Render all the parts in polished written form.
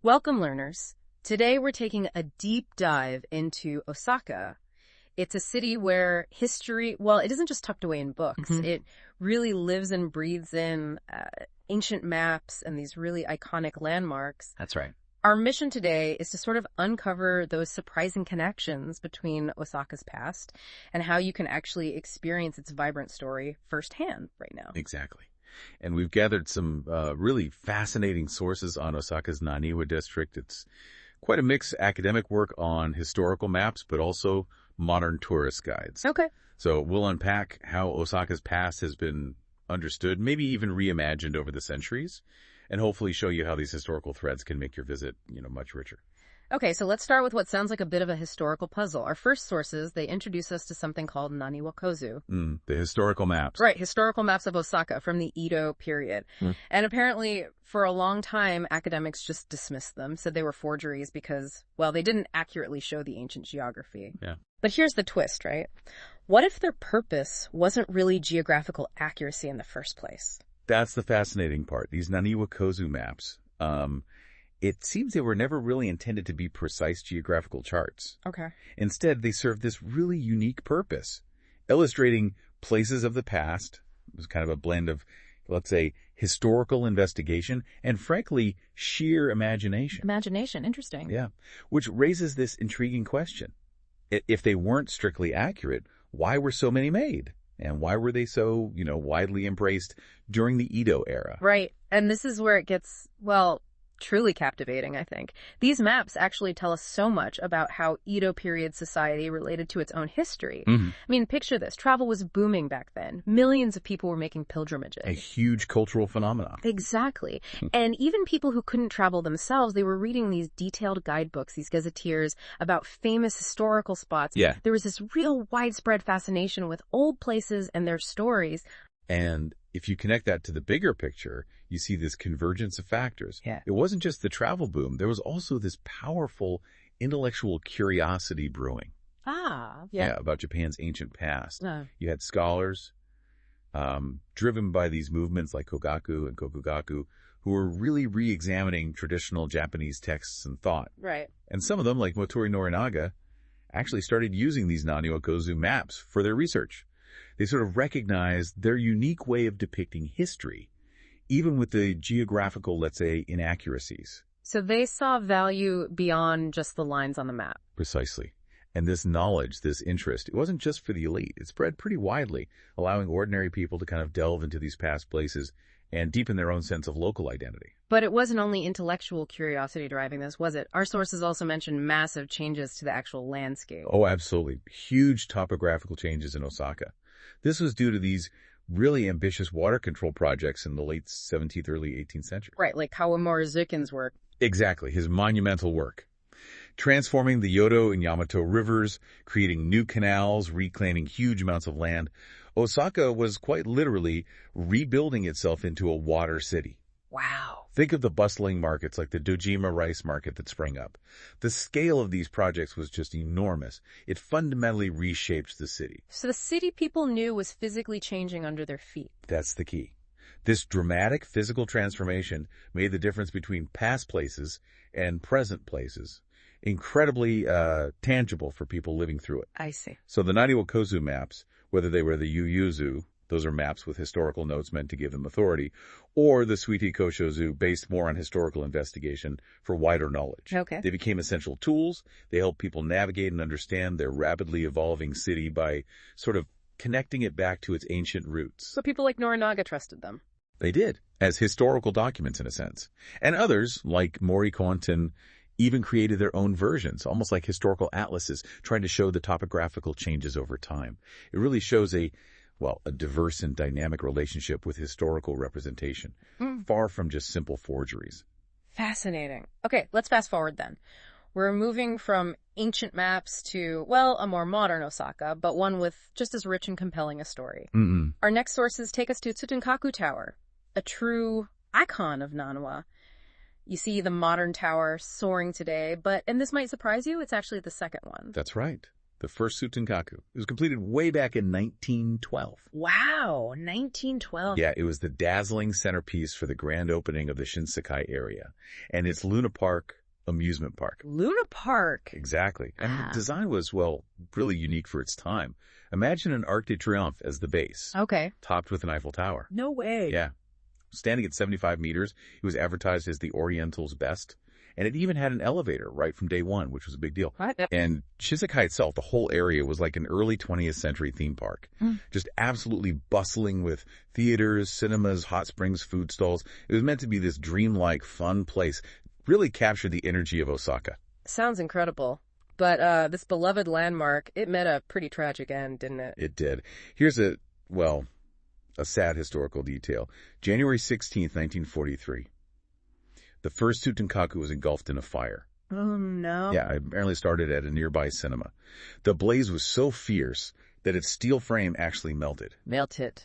Welcome, learners. Today we're taking a deep dive into Osaka. It's a city where history, well, it isn't just tucked away in books. It really lives and breathes in ancient maps and these really iconic landmarks. That's right. Our mission today is to sort of uncover those surprising connections between Osaka's past and how you can actually experience its vibrant story firsthand right now. Exactly. And we've gathered some really fascinating sources on Osaka's Naniwa district. It's quite a mix: academic work on historical maps, but also modern tourist guides. Okay. So we'll unpack how Osaka's past has been understood, maybe even reimagined over the centuries, and hopefully show you how these historical threads can make your visit, much richer. Okay, so let's start with what sounds like a bit of a historical puzzle. Our first sources, they introduce us to something called Naniwa-Kozu. The historical maps. Right, historical maps of Osaka from the Edo period. And apparently, for a long time, academics just dismissed them, said they were forgeries because, well, they didn't accurately show the ancient geography. Yeah. But here's the twist, right? What if their purpose wasn't really geographical accuracy in the first place? That's the fascinating part. These Naniwa-Kozu maps, it seems they were never really intended to be precise geographical charts. Okay. Instead, they served this really unique purpose, illustrating places of the past. It was kind of a blend of, let's say, historical investigation and, frankly, sheer imagination. Imagination, interesting. Yeah, which raises this intriguing question. If they weren't strictly accurate, why were so many made? And why were they so, widely embraced during the Edo era? Right. And this is where it gets, well, truly captivating, I think. These maps actually tell us so much about how Edo period society related to its own history. I mean, picture this. Travel was booming back then. Millions of people were making pilgrimages. A huge cultural phenomenon. Exactly. And even people who couldn't travel themselves, they were reading these detailed guidebooks, these gazetteers, about famous historical spots. Yeah. There was this real widespread fascination with old places and their stories. And if you connect that to the bigger picture, you see this convergence of factors. Yeah. It wasn't just the travel boom. There was also this powerful intellectual curiosity brewing. Yeah. About Japan's ancient past. Uh. You had scholars driven by these movements like Kogaku and Kokugaku who were really re-examining traditional Japanese texts and thought. Right. And some of them, like Motori Norinaga, actually started using these Naniwa-Kozu maps for their research. They sort of recognized their unique way of depicting history, even with the geographical, let's say, inaccuracies. So they saw value beyond just the lines on the map. Precisely. And this knowledge, this interest, it wasn't just for the elite. It spread pretty widely, allowing ordinary people to kind of delve into these past places and deepen their own sense of local identity. But it wasn't only intellectual curiosity driving this, was it? Our sources also mentioned massive changes to the actual landscape. Oh, absolutely. Huge topographical changes in Osaka. This was due to these really ambitious water control projects in the late 17th, early 18th century. Right, like Kawamura Zukin's work. Exactly, his monumental work. Transforming the Yodo and Yamato rivers, creating new canals, reclaiming huge amounts of land. Osaka was quite literally rebuilding itself into a water city. Wow. Think of the bustling markets like the Dojima rice market that sprang up. The scale of these projects was just enormous. It fundamentally reshaped the city. So the city people knew was physically changing under their feet. That's the key. This dramatic physical transformation made the difference between past places and present places incredibly tangible for people living through it. I see. So the Naniwa-Kozu maps, whether they were the Yuyuzu, those are maps with historical notes meant to give them authority, or the Suiti Koshozu, based more on historical investigation for wider knowledge. Okay. They became essential tools. They helped people navigate and understand their rapidly evolving city by sort of connecting it back to its ancient roots. So people like Norinaga trusted them. They did, as historical documents in a sense. And others, like Mori Kontin, even created their own versions, almost like historical atlases, trying to show the topographical changes over time. It really shows a diverse and dynamic relationship with historical representation, far from just simple forgeries. Fascinating. Okay, let's fast forward then. We're moving from ancient maps to, well, a more modern Osaka, but one with just as rich and compelling a story. Our next sources take us to Tsutenkaku Tower, a true icon of Naniwa. You see the modern tower soaring today, and this might surprise you, it's actually the second one. That's right. the first Tsutenkaku. It was completed way back in 1912. Wow, 1912. Yeah, it was the dazzling centerpiece for the grand opening of the Shinsekai area and its Luna Park amusement park. Luna Park. Exactly. And Ah. the design was, well, really unique for its time. Imagine an Arc de Triomphe as the base, Okay. topped with an Eiffel Tower. No way. Yeah. Standing at 75 meters, it was advertised as the Oriental's best. And it even had an elevator right from day one, which was a big deal. What? And Shinsekai itself, the whole area, was like an early 20th century theme park. Just absolutely bustling with theaters, cinemas, hot springs, food stalls. It was meant to be this dreamlike, fun place. Really captured the energy of Osaka. Sounds incredible. But this beloved landmark, it met a pretty tragic end, didn't it? It did. Here's a sad historical detail. January 16th, 1943. The first Tsutenkaku was engulfed in a fire. Oh, no. Yeah, it apparently started at a nearby cinema. The blaze was so fierce that its steel frame actually melted. Melted.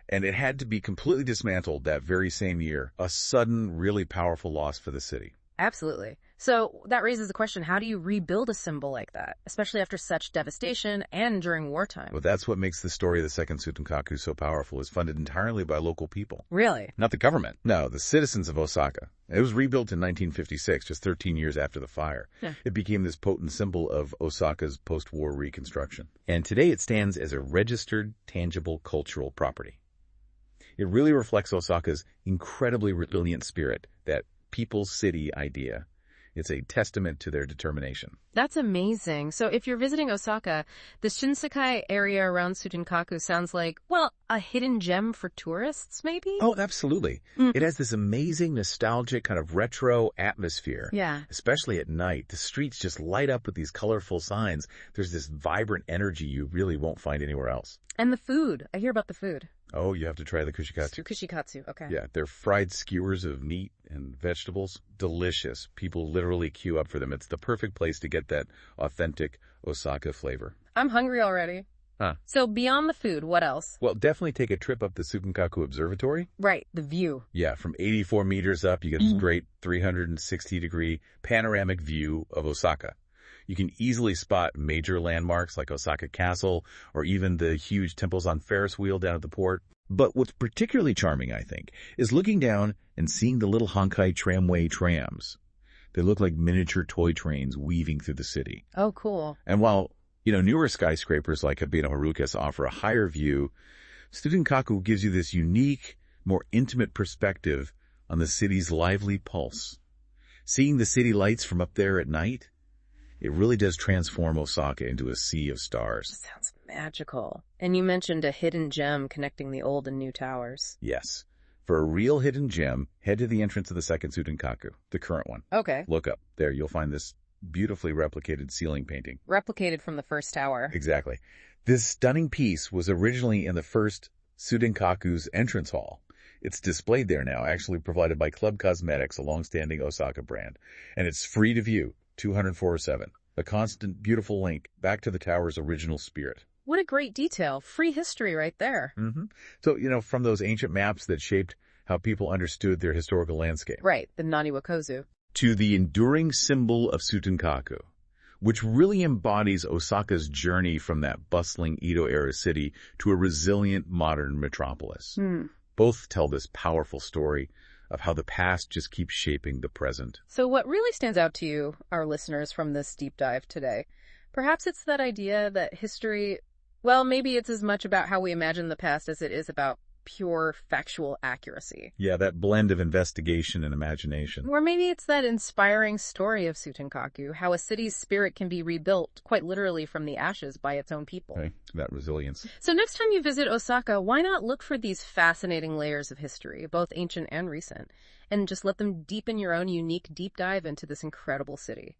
And it had to be completely dismantled that very same year. A sudden, really powerful loss for the city. Absolutely. So that raises the question, how do you rebuild a symbol like that, especially after such devastation and during wartime? Well, that's what makes the story of the second Tsutenkaku so powerful. It's funded entirely by local people. Really? Not the government. No, the citizens of Osaka. It was rebuilt in 1956, just 13 years after the fire. Yeah. It became this potent symbol of Osaka's post-war reconstruction. And today it stands as a registered, tangible cultural property. It really reflects Osaka's incredibly resilient spirit, that people's city idea. It's a testament to their determination. That's amazing. So if you're visiting Osaka, the Shinsekai area around Tsutenkaku sounds like, well, a hidden gem for tourists, maybe? Oh, absolutely. It has this amazing, nostalgic, kind of retro atmosphere. Yeah. Especially at night. The streets just light up with these colorful signs. There's this vibrant energy you really won't find anywhere else. And the food. I hear about the food. Oh, you have to try the kushikatsu. Kushikatsu, okay. Yeah, they're fried skewers of meat and vegetables. Delicious. People literally queue up for them. It's the perfect place to get that authentic Osaka flavor. I'm hungry already. Huh. So beyond the food, what else? Well, definitely take a trip up the Tsutenkaku Observatory. Right, the view. Yeah, from 84 meters up, you get this great 360-degree panoramic view of Osaka. You can easily spot major landmarks like Osaka Castle or even the huge temples on Ferris wheel down at the port. But what's particularly charming, I think, is looking down and seeing the little Honkai tramway trams. They look like miniature toy trains weaving through the city. Oh, cool. And while, newer skyscrapers like Habino Harukas offer a higher view, Tsutenkaku gives you this unique, more intimate perspective on the city's lively pulse. Seeing the city lights from up there at night, it really does transform Osaka into a sea of stars. Sounds magical. And you mentioned a hidden gem connecting the old and new towers. Yes. For a real hidden gem, head to the entrance of the second Tsutenkaku, the current one. Okay. Look up. There, you'll find this beautifully replicated ceiling painting. Replicated from the first tower. Exactly. This stunning piece was originally in the first Tsutenkaku's entrance hall. It's displayed there now, actually provided by Club Cosmetics, a long-standing Osaka brand. And it's free to view. 204.7. A constant, beautiful link back to the tower's original spirit. What a great detail. Free history right there. So, from those ancient maps that shaped how people understood their historical landscape. Right, the Naniwa-Kozu. To the enduring symbol of Tsutenkaku, which really embodies Osaka's journey from that bustling Edo-era city to a resilient modern metropolis. Both tell this powerful story of how the past just keeps shaping the present. So what really stands out to you, our listeners, from this deep dive today? Perhaps it's that idea that history, well, maybe it's as much about how we imagine the past as it is about pure factual accuracy. Yeah, that blend of investigation and imagination. Or maybe it's that inspiring story of Tsutenkaku, how a city's spirit can be rebuilt, quite literally from the ashes, by its own people. Okay, that resilience. So next time you visit Osaka, why not look for these fascinating layers of history, both ancient and recent, and just let them deepen your own unique deep dive into this incredible city?